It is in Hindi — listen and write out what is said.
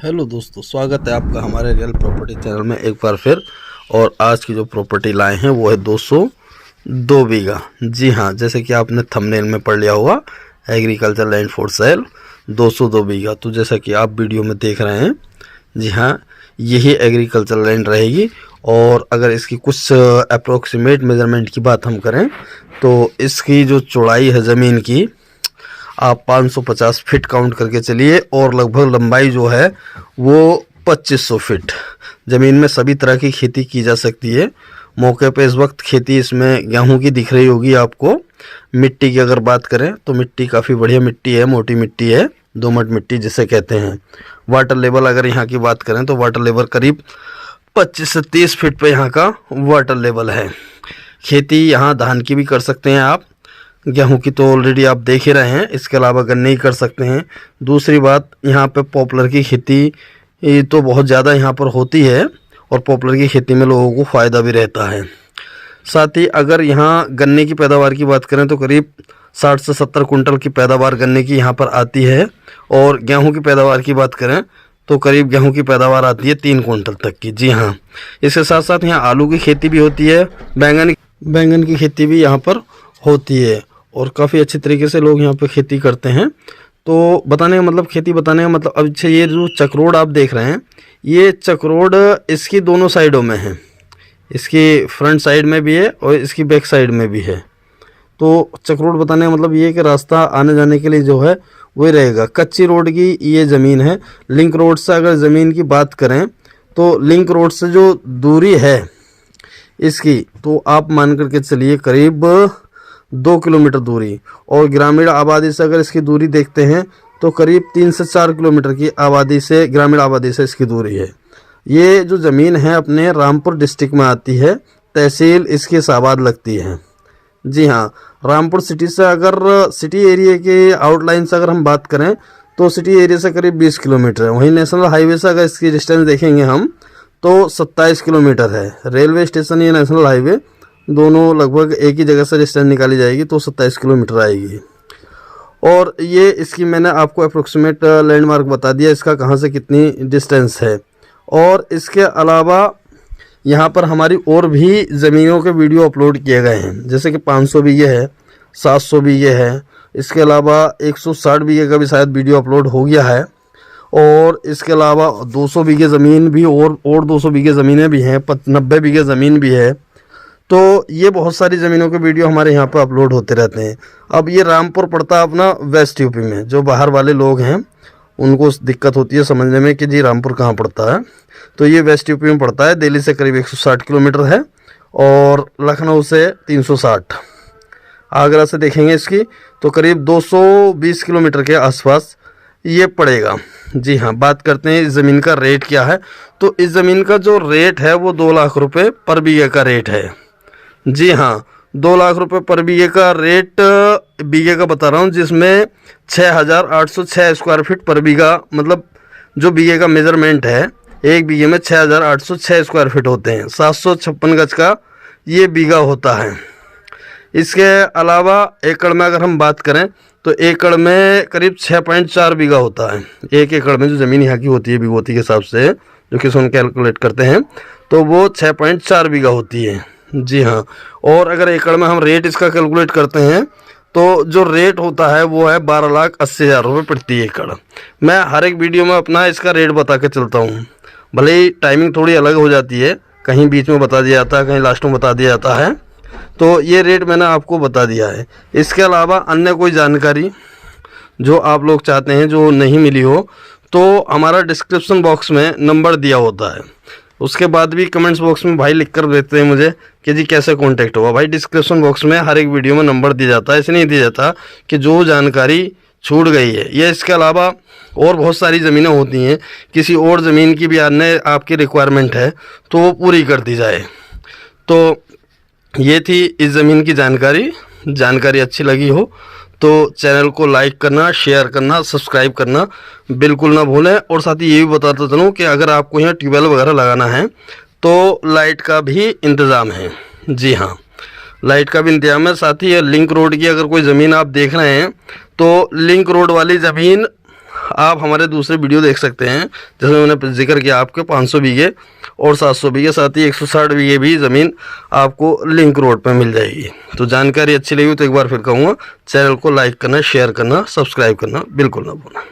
हेलो दोस्तों, स्वागत है आपका हमारे रियल प्रॉपर्टी चैनल में एक बार फिर। और आज की जो प्रॉपर्टी लाए हैं वो है 202 बीघा। जी हाँ, जैसे कि आपने थंबनेल में पढ़ लिया होगा, एग्रीकल्चर लैंड फॉर सेल 202 बीघा। तो जैसा कि आप वीडियो में देख रहे हैं, जी हाँ, यही एग्रीकल्चर लैंड रहेगी। और अगर इसकी कुछ अप्रोक्सीमेट मेजरमेंट की बात हम करें तो इसकी जो चौड़ाई है ज़मीन की, आप 550 फीट काउंट करके चलिए, और लगभग लंबाई जो है वो 2500 फीट। ज़मीन में सभी तरह की खेती की जा सकती है। मौके पे इस वक्त खेती इसमें गेहूं की दिख रही होगी आपको। मिट्टी की अगर बात करें तो मिट्टी काफ़ी बढ़िया मिट्टी है, मोटी मिट्टी है, दोमट मिट्टी जिसे कहते हैं। वाटर लेवल अगर यहाँ की बात करें तो वाटर लेवल करीब 25 से 30 फीट पे यहाँ का वाटर लेवल है। खेती यहाँ धान की भी कर सकते हैं आप, गेहूं की तो ऑलरेडी आप देख ही रहे हैं। इसके अलावा गन्ने ही कर सकते हैं। दूसरी बात, यहाँ पे पॉपुलर की खेती तो बहुत ज़्यादा यहाँ पर होती है, और पॉपुलर की खेती में लोगों को फ़ायदा भी रहता है। साथ ही अगर यहाँ गन्ने की पैदावार की बात करें तो करीब 60 से 70 कुंटल की पैदावार गन्ने की यहाँ पर आती है। और गेहूँ की पैदावार की बात करें तो करीब गेहूँ की पैदावार आती है 3 कुंटल तक की। जी हाँ, इसके साथ साथ यहाँ आलू की खेती भी होती है, बैंगन की खेती भी यहाँ पर होती है, और काफ़ी अच्छे तरीके से लोग यहाँ पे खेती करते हैं। तो बताने का मतलब, खेती बताने का मतलब, अब अच्छा, ये जो चक्रोड आप देख रहे हैं, ये चक्रोड इसकी दोनों साइडों में है। इसकी फ्रंट साइड में भी है और इसकी बैक साइड में भी है। तो चक्रोड बताने का मतलब ये है कि रास्ता आने जाने के लिए जो है वही रहेगा। कच्ची रोड की ये ज़मीन है। लिंक रोड से अगर ज़मीन की बात करें तो लिंक रोड से जो दूरी है इसकी, तो आप मान करके चलिए करीब 2 किलोमीटर दूरी। और ग्रामीण आबादी से अगर इसकी दूरी देखते हैं तो करीब 3 से 4 किलोमीटर की आबादी से, ग्रामीण आबादी से इसकी दूरी है। ये जो ज़मीन है अपने रामपुर डिस्ट्रिक्ट में आती है, तहसील इसकी साबाद लगती है। जी हाँ, रामपुर सिटी से, अगर सिटी एरिया के आउटलाइन से अगर हम बात करें तो सिटी एरिया से करीब 20 किलोमीटर है। वहीं नेशनल हाईवे से अगर इसकी डिस्टेंस देखेंगे हम तो 27 किलोमीटर है। रेलवे स्टेशन या नेशनल हाईवे दोनों लगभग एक ही जगह से डिस्टेंस निकाली जाएगी तो 27 किलोमीटर आएगी। और ये इसकी मैंने आपको अप्रोक्सीमेट लैंडमार्क बता दिया, इसका कहाँ से कितनी डिस्टेंस है। और इसके अलावा यहाँ पर हमारी और भी ज़मीनों के वीडियो अपलोड किए गए हैं, जैसे कि 500 बीघे है, 700 बीघे है, इसके अलावा 160 बीघे का भी शायद वीडियो अपलोड हो गया है। और इसके अलावा 200 बीघे ज़मीन भी, और 200 बीघे ज़मीनें भी हैं, 90 बीघे ज़मीन भी है। तो ये बहुत सारी ज़मीनों के वीडियो हमारे यहाँ पर अपलोड होते रहते हैं। अब ये रामपुर पड़ता है अपना वेस्ट यूपी में। जो बाहर वाले लोग हैं उनको दिक्कत होती है समझने में कि जी रामपुर कहाँ पड़ता है, तो ये वेस्ट यूपी में पड़ता है। दिल्ली से करीब 160 किलोमीटर है, और लखनऊ से 360। आगरा से देखेंगे इसकी तो करीब 220 किलोमीटर के आसपास ये पड़ेगा। जी हाँ, बात करते हैं इस ज़मीन का रेट क्या है। तो इस ज़मीन का जो रेट है वो 2 लाख रुपये पर बीघे का रेट है। जी हाँ, 2 लाख रुपए पर बीघे का रेट बीघे का बता रहा हूँ, जिसमें 6806 स्क्वायर फीट पर बीघा, मतलब जो बीघे का मेजरमेंट है, एक बीघे में 6806 स्क्वायर फीट होते हैं। 756 गज का ये बीघा होता है। इसके अलावा एकड़ में अगर हम बात करें तो एकड़ में करीब 6.4 बीघा होता है। एक एकड़ में जो ज़मीन यहाँ की होती है बिगोती के हिसाब से, जो किसान कैलकुलेट करते हैं, तो वो 6.4 बीघा होती है। जी हाँ, और अगर एकड़ में हम रेट इसका कैलकुलेट करते हैं तो जो रेट होता है वो है 12,80,000 रुपये प्रति एकड़। मैं हर एक वीडियो में अपना इसका रेट बता के चलता हूँ, भले ही टाइमिंग थोड़ी अलग हो जाती है, कहीं बीच में बता दिया जाता है, कहीं लास्ट में बता दिया जाता है। तो ये रेट मैंने आपको बता दिया है। इसके अलावा अन्य कोई जानकारी जो आप लोग चाहते हैं जो नहीं मिली हो, तो हमारा डिस्क्रिप्शन बॉक्स में नंबर दिया होता है। उसके बाद भी कमेंट्स बॉक्स में भाई लिख कर देते हैं मुझे कि जी कैसे कांटेक्ट होगा। भाई डिस्क्रिप्शन बॉक्स में हर एक वीडियो में नंबर दिया जाता है। ऐसे नहीं दिया जाता कि जो जानकारी छूट गई है। ये इसके अलावा और बहुत सारी ज़मीनें होती हैं, किसी और ज़मीन की भी अन्य आपकी रिक्वायरमेंट है तो वो पूरी कर दी जाए। तो ये थी इस ज़मीन की जानकारी अच्छी लगी हो तो चैनल को लाइक करना, शेयर करना, सब्सक्राइब करना बिल्कुल ना भूलें। और साथ ही ये भी बताता चलूँ कि अगर आपको यहाँ ट्यूबवेल वगैरह लगाना है तो लाइट का भी इंतज़ाम है। जी हाँ, लाइट का भी इंतजाम है। साथ ही लिंक रोड की अगर कोई ज़मीन आप देख रहे हैं तो लिंक रोड वाली ज़मीन आप हमारे दूसरे वीडियो देख सकते हैं, जैसे मैंने जिक्र किया आपके 500 बीघे और 700 बीघे, साथ ही 160 बीघे भी ज़मीन आपको लिंक रोड पे मिल जाएगी। तो जानकारी अच्छी लगी तो एक बार फिर कहूँगा चैनल को लाइक करना, शेयर करना, सब्सक्राइब करना बिल्कुल ना भूलना।